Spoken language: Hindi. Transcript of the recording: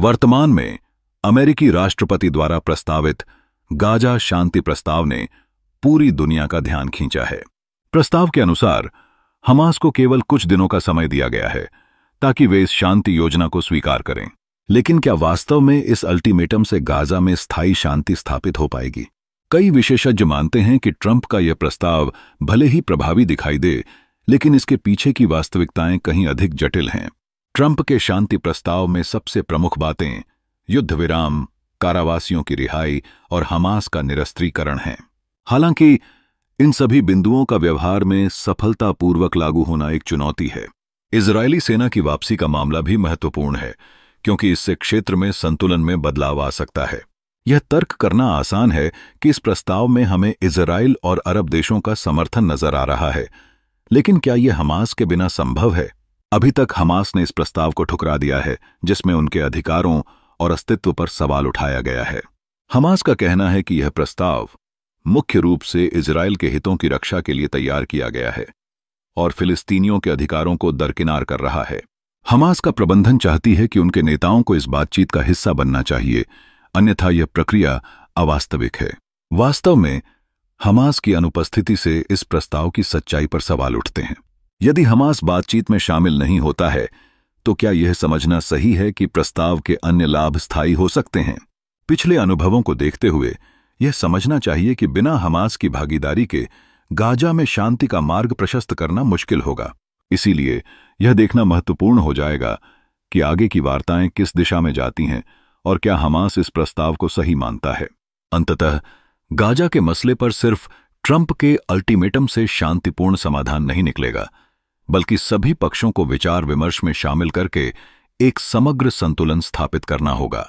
वर्तमान में अमेरिकी राष्ट्रपति द्वारा प्रस्तावित गाजा शांति प्रस्ताव ने पूरी दुनिया का ध्यान खींचा है। प्रस्ताव के अनुसार हमास को केवल कुछ दिनों का समय दिया गया है ताकि वे इस शांति योजना को स्वीकार करें। लेकिन क्या वास्तव में इस अल्टीमेटम से गाजा में स्थायी शांति स्थापित हो पाएगी? कई विशेषज्ञ मानते हैं कि ट्रंप का यह प्रस्ताव भले ही प्रभावी दिखाई दे, लेकिन इसके पीछे की वास्तविकताएं कहीं अधिक जटिल हैं। ट्रंप के शांति प्रस्ताव में सबसे प्रमुख बातें युद्ध विराम, कारावासियों की रिहाई और हमास का निरस्त्रीकरण हैं। हालांकि इन सभी बिंदुओं का व्यवहार में सफलतापूर्वक लागू होना एक चुनौती है। इजरायली सेना की वापसी का मामला भी महत्वपूर्ण है, क्योंकि इससे क्षेत्र में संतुलन में बदलाव आ सकता है। यह तर्क करना आसान है कि इस प्रस्ताव में हमें इजराइल और अरब देशों का समर्थन नजर आ रहा है, लेकिन क्या यह हमास के बिना संभव है? अभी तक हमास ने इस प्रस्ताव को ठुकरा दिया है, जिसमें उनके अधिकारों और अस्तित्व पर सवाल उठाया गया है। हमास का कहना है कि यह प्रस्ताव मुख्य रूप से इजराइल के हितों की रक्षा के लिए तैयार किया गया है और फिलिस्तीनियों के अधिकारों को दरकिनार कर रहा है। हमास का प्रबंधन चाहती है कि उनके नेताओं को इस बातचीत का हिस्सा बनना चाहिए, अन्यथा यह प्रक्रिया अवास्तविक है। वास्तव में हमास की अनुपस्थिति से इस प्रस्ताव की सच्चाई पर सवाल उठते हैं। यदि हमास बातचीत में शामिल नहीं होता है, तो क्या यह समझना सही है कि प्रस्ताव के अन्य लाभ स्थायी हो सकते हैं? पिछले अनुभवों को देखते हुए यह समझना चाहिए कि बिना हमास की भागीदारी के गाजा में शांति का मार्ग प्रशस्त करना मुश्किल होगा। इसीलिए यह देखना महत्वपूर्ण हो जाएगा कि आगे की वार्ताएं किस दिशा में जाती हैं और क्या हमास इस प्रस्ताव को सही मानता है। अंततः गाजा के मसले पर सिर्फ ट्रंप के अल्टीमेटम से शांतिपूर्ण समाधान नहीं निकलेगा, बल्कि सभी पक्षों को विचार विमर्श में शामिल करके एक समग्र संतुलन स्थापित करना होगा।